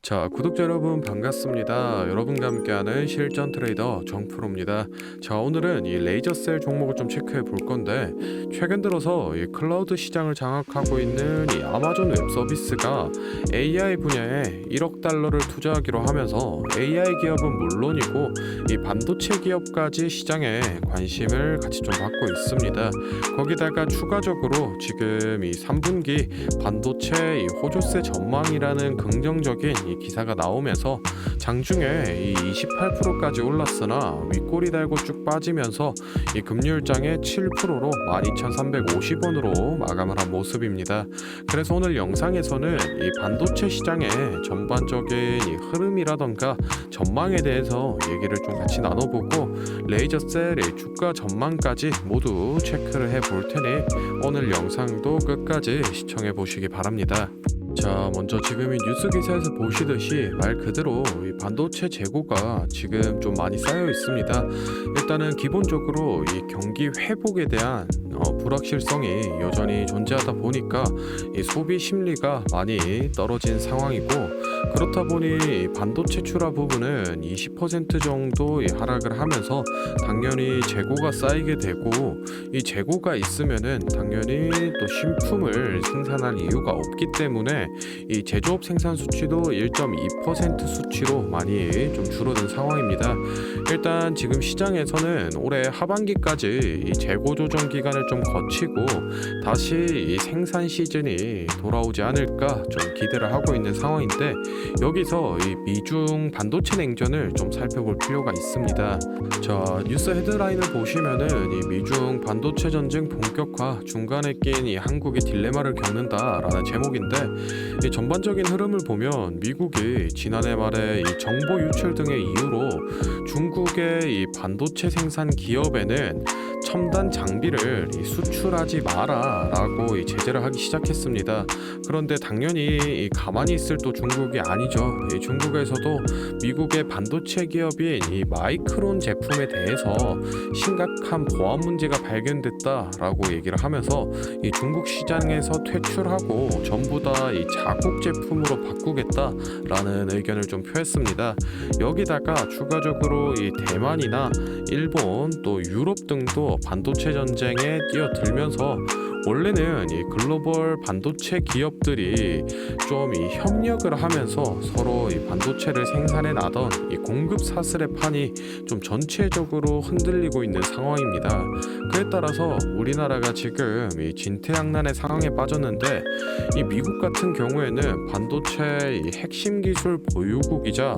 자, 구독자 여러분 반갑습니다. 여러분과 함께하는 실전 트레이더 정프로입니다. 자, 오늘은 이 레이저셀 종목을 좀 체크해 볼 건데, 최근 들어서 이 클라우드 시장을 장악하고 있는 이 아마존 웹 서비스가 AI 분야에 1억 달러를 투자하기로 하면서 AI 기업은 물론이고 이 반도체 기업까지 시장에 관심을 같이 좀 받고 있습니다. 거기다가 추가적으로 지금 이 3분기 반도체 이 호조세 전망이라는 긍정적인 이 기사가 나오면서 장중에 이 28%까지 올랐으나 윗꼬리 달고 쭉 빠지면서 이 금요일장에 7%로 12,350원으로 마감을 한 모습입니다. 그래서 오늘 영상에서는 이 반도체 시장의 전반적인 이 흐름이라던가 전망에 대해서 얘기를 좀 같이 나눠보고 레이저셀의 주가 전망까지 모두 체크를 해볼 테니 오늘 영상도 끝까지 시청해 보시기 바랍니다. 자, 먼저 지금 이 뉴스 기사에서 보시듯이 말 그대로 이 반도체 재고가 지금 좀 많이 쌓여 있습니다. 일단은 기본적으로 이 경기 회복에 대한 불확실성이 여전히 존재하다 보니까 이 소비 심리가 많이 떨어진 상황이고, 그렇다 보니 이 반도체 출하 부분은 20% 정도 하락을 하면서 당연히 재고가 쌓이게 되고, 이 재고가 있으면은 당연히 또 신품을 생산할 이유가 없기 때문에 이 제조업 생산 수치도 1.2% 수치로 많이 좀 줄어든 상황입니다. 일단 지금 시장에서는 올해 하반기까지 이 재고 조정 기간을 좀 거치고 다시 이 생산 시즌이 돌아오지 않을까 좀 기대를 하고 있는 상황인데, 여기서 이 미중 반도체 냉전을 좀 살펴볼 필요가 있습니다. 자, 뉴스 헤드라인을 보시면은 이 미중 반도체 전쟁 본격화, 중간에 낀 이 한국이 딜레마를 겪는다라는 제목인데, 이 전반적인 흐름을 보면 미국이 지난해 말에 이 정보 유출 등의 이유로 중국의 이 반도체 생산 기업에는 첨단 장비를 수출하지 마라라고 제재를 하기 시작했습니다. 그런데 당연히 가만히 있을 또 중국이 아니죠. 중국에서도 미국의 반도체 기업인 이 마이크론 제품에 대해서 심각한 보안 문제가 발견됐다라고 얘기를 하면서 이 중국 시장에서 퇴출하고 전부 다 이 자국 제품으로 바꾸겠다라는 의견을 좀 표했습니다. 여기다가 추가적으로 이 대만이나 일본 또 유럽 등도 반도체 전쟁에 뛰어들면서 원래는 이 글로벌 반도체 기업들이 좀 이 협력을 하면서 서로 이 반도체를 생산해 나던 이 공급 사슬의 판이 좀 전체적으로 흔들리고 있는 상황입니다. 그에 따라서 우리나라가 지금 이 진퇴양난의 상황에 빠졌는데, 이 미국 같은 경우에는 반도체 이 핵심 기술 보유국이자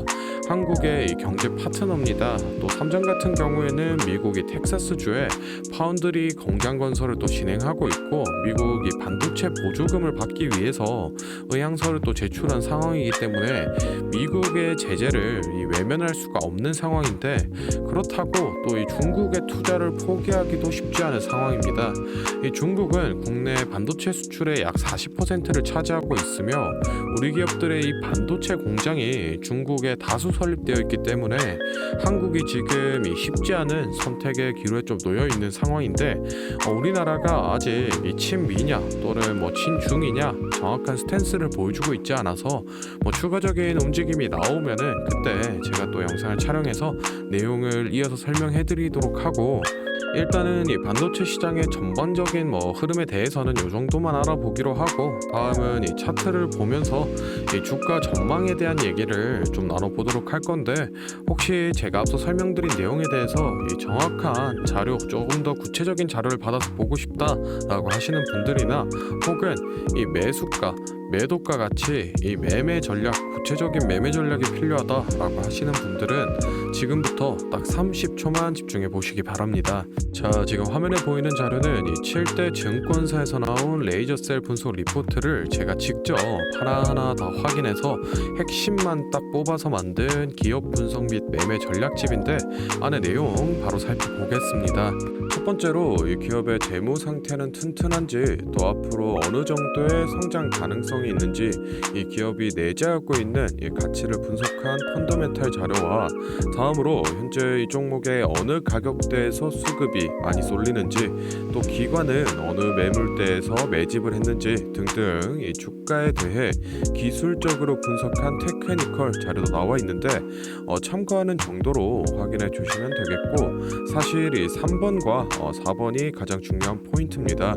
한국의 이 경제 파트너입니다. 또 삼성 같은 경우에는 미국이 텍사스주에 파운드리 공장 건설을 또 진행하고 있고, 미국이 반도체 보조금을 받기 위해서 의향서를 또 제출한 상황이기 때문에 미국의 제재를 외면할 수가 없는 상황인데, 그렇다고 또 이 중국의 투자를 포기하기도 쉽지 않은 상황입니다. 이 중국은 국내 반도체 수출의 약 40%를 차지하고 있으며 우리 기업들의 이 반도체 공장이 중국에 다수 설립되어 있기 때문에 한국이 지금 쉽지 않은 선택의 기로에 좀 놓여 있는 상황인데, 우리나라가 아직 이 친미냐 또는 뭐 친중이냐 정확한 스탠스를 보여주고 있지 않아서 추가적인 움직임이 나오면은 그때 제가 또 영상을 촬영해서 내용을 이어서 설명해 드리도록 하고, 일단은 이 반도체 시장의 전반적인 흐름에 대해서는 이 정도만 알아보기로 하고, 다음은 이 차트를 보면서 이 주가 전망에 대한 얘기를 좀 나눠보도록 할 건데, 혹시 제가 앞서 설명드린 내용에 대해서 이 정확한 자료, 조금 더 구체적인 자료를 받아서 보고 싶다라고 하시는 분들이나 혹은 이 매수가, 매도가 같이 이 매매 전략, 구체적인 매매 전략이 필요하다라고 하시는 분들은 지금부터 딱 30초만 집중해 보시기 바랍니다. 자, 지금 화면에 보이는 자료는 이 7대 증권사에서 나온 레이저셀 분석 리포트를 제가 직접 하나하나 다 확인해서 핵심만 딱 뽑아서 만든 기업 분석 및 매매 전략집인데, 안에 내용 바로 살펴보겠습니다. 첫 번째로 이 기업의 재무 상태는 튼튼한지, 또 앞으로 어느 정도의 성장 가능성이 가능성이 있는지 이 기업이 내재하고 있는 이 가치를 분석한 펀더멘탈 자료와 다음으로 현재 이 종목의 어느 가격대에서 수급이 많이 쏠리는지 또 기관은 어느 매물대에서 매집을 했는지 등등 이 주가에 대해 기술적으로 분석한 테크니컬 자료도 나와 있는데 참고하는 정도로 확인해 주시면 되겠고 사실 이 3번과 4번이 가장 중요한 포인트입니다.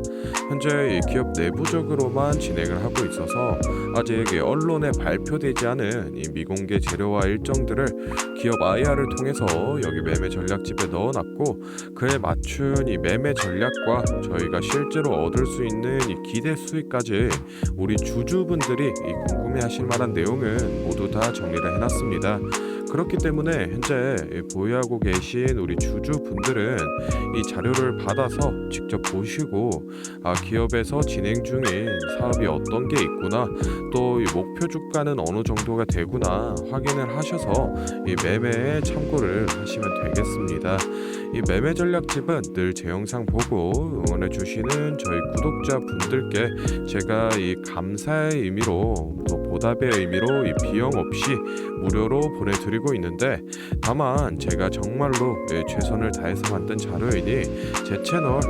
현재 이 기업 내부적으로만 진행을 하고 있어서 아직 이 언론에 발표되지 않은 이 미공개 재료와 일정들을 기업 IR을 통해서 여기 매매 전략집에 넣어놨고 그에 맞춘 이 매매 전략과 저희가 실제로 얻을 수 있는 이 기대 수익까지 우리 주주분들이 이 궁금해하실 만한 내용은 모두 다 정리를 해놨습니다. 그렇기 때문에 현재 보유하고 계신 우리 주주분들은 이 자료를 받아서 직접 보시고 기업에서 진행 중인 사업이 어떤 게 있구나 또 이 목표 주가는 어느 정도가 되구나 확인을 하셔서 이 매매에 참고를 하시면 되겠습니다. 이 매매 전략집은 늘 제 영상 보고 응원해 주시는 저희 구독자분들께 제가 이 감사의 의미로 또 보답의 의미로 이 비용 없이 무료로 보내드리고 있는데 다만 제가 정말로 최선을 다해서 만든 자료이니 제 채널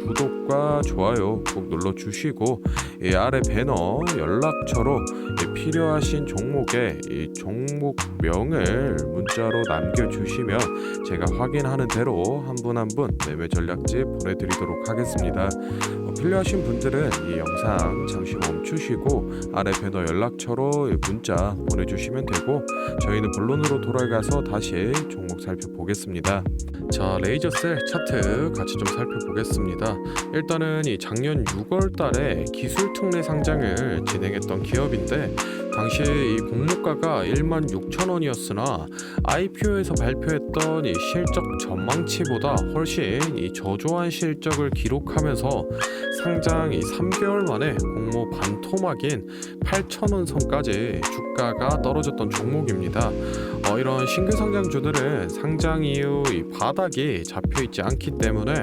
구독과 좋아요 꼭 눌러주시고 이 아래 배너 연락처로 필요하신 종목의 이 종목명을 문자로 남겨주시면 제가 확인하는 대로 한 분 한 분 매매 전략집 보내드리도록 하겠습니다. 필요하신 분들은 이 영상 잠시 멈추시고 아래 배너 연락처로 문자 보내주시면 되고 저희는 본론으로 돌아가서 다시 종목 살펴보겠습니다. 자, 레이저셀 차트 같이 좀 살펴보겠습니다. 일단은 이 작년 6월 달에 기술특례 상장을 진행했던 기업인데 당시 이 공모가가 16,000원이었으나 IPO에서 발표했던 이 실적 전망치보다 훨씬 이 저조한 실적을 기록하면서 상장 이 3개월 만에 공모 반토막인 8,000원 선까지 주가가 떨어졌던 종목입니다. 이런 신규 상장주들은 상장 이후 이 바닥이 잡혀 있지 않기 때문에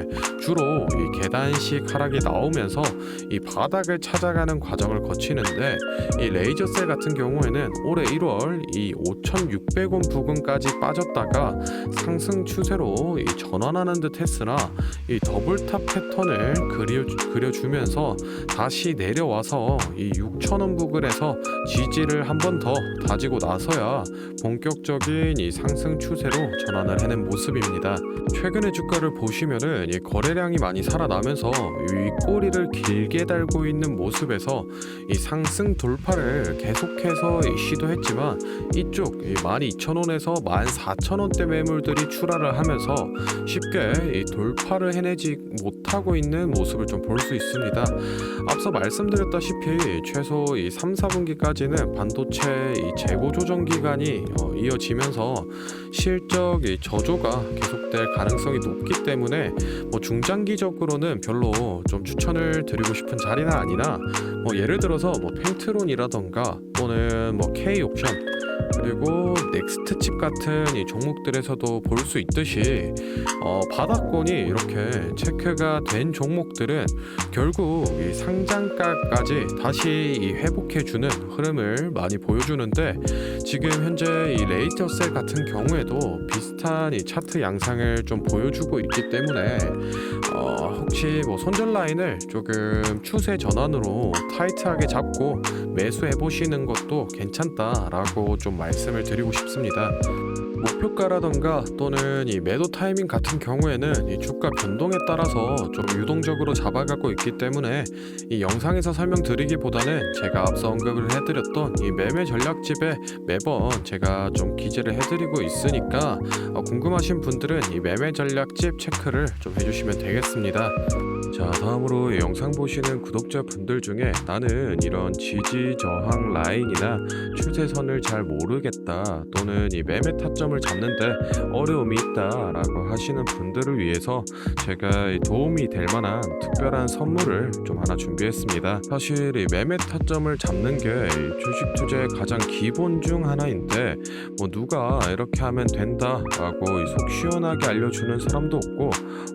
주로 이 계단식 하락이 나오면서 이 바닥을 찾아가는 과정을 거치는데 이 레이저셀 같은 경우에는 올해 1월 이 5,600원 부근까지 빠졌다가 상승 추세로 이 전환하는 듯 했으나 이 더블탑 패턴을 그려주면서 다시 내려와서 이 6,000원 부근에서 지지를 한 번 더 다지고 나서야 본격적인 이 상승 추세로 전환을 해낸 모습입니다. 최근의 주가를 보시면은 이 거래량이 많이 살아나면서 이 꼬리를 길게 달고 있는 모습에서 이 상승 돌파를 계속해서 시도했지만 이쪽 12,000원에서 14,000원대 매물들이 출하를 하면서 쉽게 이 돌파를 해내지 못하고 있는 모습을 좀 볼 수 있습니다. 앞서 말씀드렸다시피 최소 이 3, 4분기까지는 반도체 이 재고 조정 기간이 이어지면서 실적 이 저조가 계속될 가능성이 높기 때문에 중장기적으로는 별로 좀 추천을 드리고 싶은 자리는 아니나 예를 들어서 펜트론이라던가 또는 K옵션 그리고 넥스트칩 같은 이 종목들에서도 볼 수 있듯이 바닥권이 이렇게 체크가 된 종목들은 결국 이 상장가까지 다시 이 회복해주는 흐름을 많이 보여주는데 지금 현재 이 레이저셀 같은 경우에도 비슷한 이 차트 양상을 좀 보여주고 있기 때문에 혹시 손절 라인을 조금 추세 전환으로 타이트하게 잡고 매수해 보시는 것도 괜찮다라고 좀 말씀을 드리고 싶습니다. 목표가라던가 또는 이 매도 타이밍 같은 경우에는 이 주가 변동에 따라서 좀 유동적으로 잡아가고 있기 때문에 이 영상에서 설명드리기보다는 제가 앞서 언급을 해드렸던 이 매매 전략집에 매번 제가 좀 기재를 해드리고 있으니까 궁금하신 분들은 이 매매 전략집 체크를 좀 해주시면 되겠습니다. 자, 다음으로 이 영상 보시는 구독자분들 중에 나는 이런 지지 저항 라인이나 추세선을 잘 모르겠다 또는 이 매매 타점을 잡는데 어려움이 있다 라고 하시는 분들을 위해서 제가 도움이 될 만한 특별한 선물을 좀 하나 준비했습니다. 사실 이 매매 타점을 잡는 게 주식 투자의 가장 기본 중 하나인데 누가 이렇게 하면 된다 라고 속 시원하게 알려주는 사람도 없고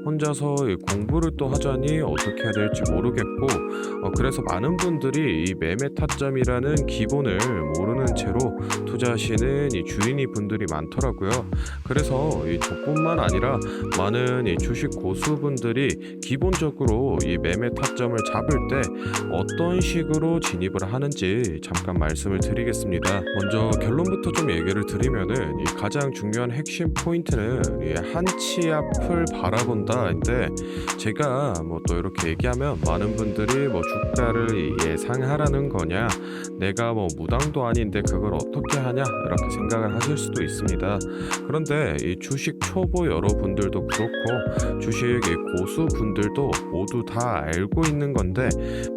혼자서 공부를 또 하자니 보니 어떻게 해야 될지 모르겠고 그래서 많은 분들이 이 매매 타점이라는 기본을 모르는 채로 투자하시는 이 주인이 분들이 많더라고요. 그래서 이 저뿐만 아니라 많은 이 주식 고수분들이 기본적으로 이 매매 타점을 잡을 때 어떤 식으로 진입을 하는지 잠깐 말씀을 드리겠습니다. 먼저 결론부터 좀 얘기를 드리면은 이 가장 중요한 핵심 포인트는 이 한치 앞을 바라본다인데, 제가 뭐 또 이렇게 얘기하면 많은 분들이 뭐 주가를 예상하라는 거냐, 내가 뭐 무당도 아닌데 그걸 어떻게 하냐 이렇게 생각을 하실 수도 있습니다. 그런데 이 주식 초보 여러분들도 그렇고 주식 이 고수분들도 모두 다 알고 있는 건데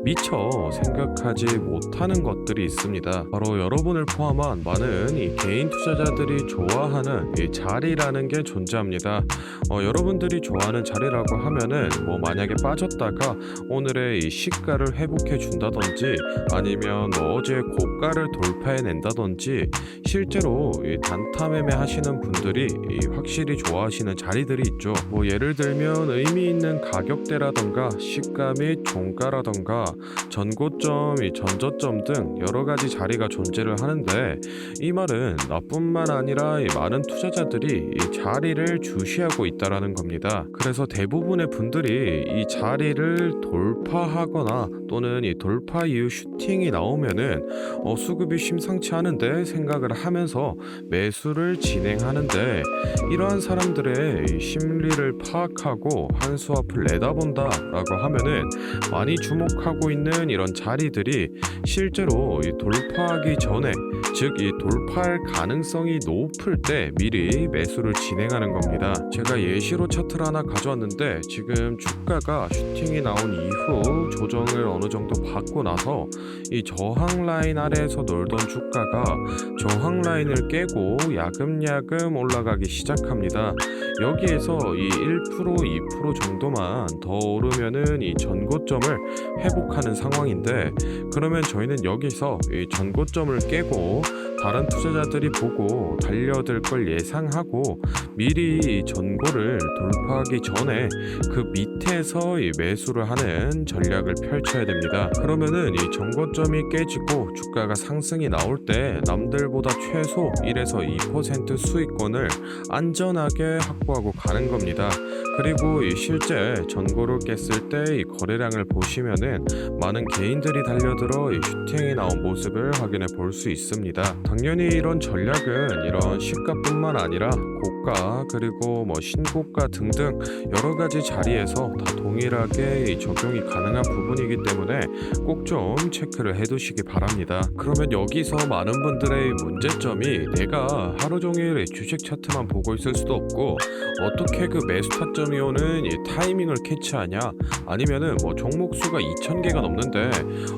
미처 생각하지 못하는 것들이 있습니다. 바로 여러분을 포함한 많은 이 개인 투자자들이 좋아하는 이 자리라는 게 존재합니다. 여러분들이 좋아하는 자리라고 하면은 뭐 만약에 빠졌다가 오늘의 이 시가를 회복해 준다든지, 아니면 뭐 어제 고가를 돌파해 낸다든지, 실제로 이 단타 매매 하시는 분들이 이 확실히 좋아하시는 자리들이 있죠. 뭐 예를 들면 의미 있는 가격대라던가 시가 및 종가라던가 전고점, 이 전저점 등 여러 가지 자리가 존재를 하는데, 이 말은 나뿐만 아니라 이 많은 투자자들이 이 자리를 주시하고 있다라는 겁니다. 그래서 대부분의 분들이 이 자리를 돌파하거나 또는 이 돌파 이후 슈팅이 나오면은 수급이 심상치 않은데 생각을 하면서 매수를 진행하는데, 이러한 사람들의 이 심리를 파악하고 한 수 앞을 내다본다라고 하면은 많이 주목하고 있는 이런 자리들이 실제로 이 돌파하기 전에, 즉 이 돌파할 가능성이 높을 때 미리 매수를 진행하는 겁니다. 제가 예시로 차트를 하나 가져왔는데, 지금 주가가 슈팅이 나온 이후 조정을 어느 정도 받고 나서 이 저항 라인 아래에서 놀던 주가가 저항 라인을 깨고 야금야금 올라가기 시작합니다. 여기에서 이 1%, 2% 정도만 더 오르면은 이 전고점을 회복하는 상황인데, 그러면 저희는 여기서 이 전고점을 깨고 다른 투자자들이 보고 달려들 걸 예상하고 미리 이 전고를 돌파하기 전에 그 밑에서 이 매수를 하는 전략을 펼쳐야 됩니다. 그러면은 이 전고점이 깨지고 주가가 상승이 나올 때 남들보다 최소 1에서 2% 수익권을 안전하게 확보하고 가는 겁니다. 그리고 이 실제 전고를 깼을 때 이 거래량을 보시면은 많은 개인들이 달려들어 이 슈팅이 나온 모습을 확인해 볼 수 있습니다. 당연히 이런 전략은 이런 시가뿐만 아니라 고가 그리고 뭐 신고가 등등 여러 가지 자리에서 다 동일하게 이 적용이 가능한 부분이기 때문에 꼭 좀 체크를 해두시기 바랍니다. 그러면 여기서 많은 분들의 문제점이, 내가 하루 종일 이 주식 차트만 보고 있을 수도 없고 어떻게 그 매수 타점이 오는 이 타이밍을 캐치하냐, 아니면은 뭐 종목 수가 2,000개가 넘는데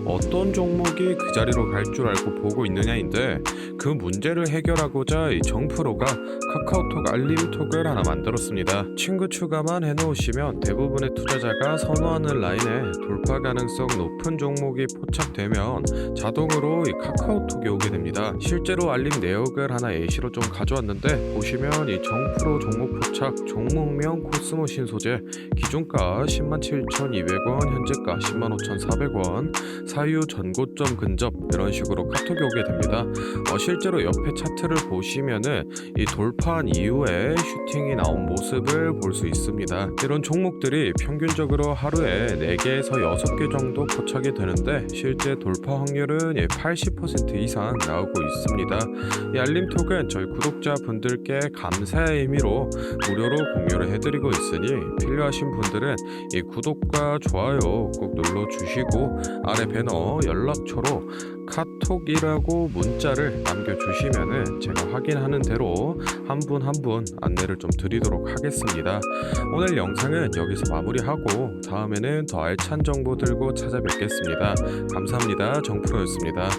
어떤 종목이 그 자리로 갈 줄 알고 보고 있느냐인데, 그 문제를 해결하고자 이 정프로가 카카오톡 알림톡을 하나 만들었습니다. 친구 추가만 해놓으시면 대부분의 투자자가 선호하는 라인에 돌파 가능성 높은 종목이 포착되면 자동으로 이 카카오톡이 오게 됩니다. 실제로 알림 내역을 하나 예시로 좀 가져왔는데, 보시면 이 정프로 종목 포착, 종목명 코스모신 소재, 기준가 107,200원, 현재가 105,400원, 사유 전고점 근접, 이런 식으로 카톡이 오게 됩니다. 실제로 옆에 차트를 보시면은 이 돌파한 이후에 슈팅이 나온 모습을 볼 수 있습니다. 이런 종목들이 평균적으로 하루에 4개에서 6개 정도 포착이 되는데, 실제 돌파 확률은 80% 이상 나오고 있습니다. 이 알림톡은 저희 구독자분들께 감사의 의미로 무료로 공유를 해드리고 있으니 필요하신 분들은 이 구독과 좋아요 꼭 눌러주시고 아래 배너 연락처로 카톡이라고 문자를 남겨주시면은 제가 확인하는 대로 한 분 한 분 안내를 좀 드리도록 하겠습니다. 오늘 영상은 여기서 마무리하고 다음에는 더 알찬 정보 들고 찾아뵙겠습니다. 감사합니다. 정프로였습니다.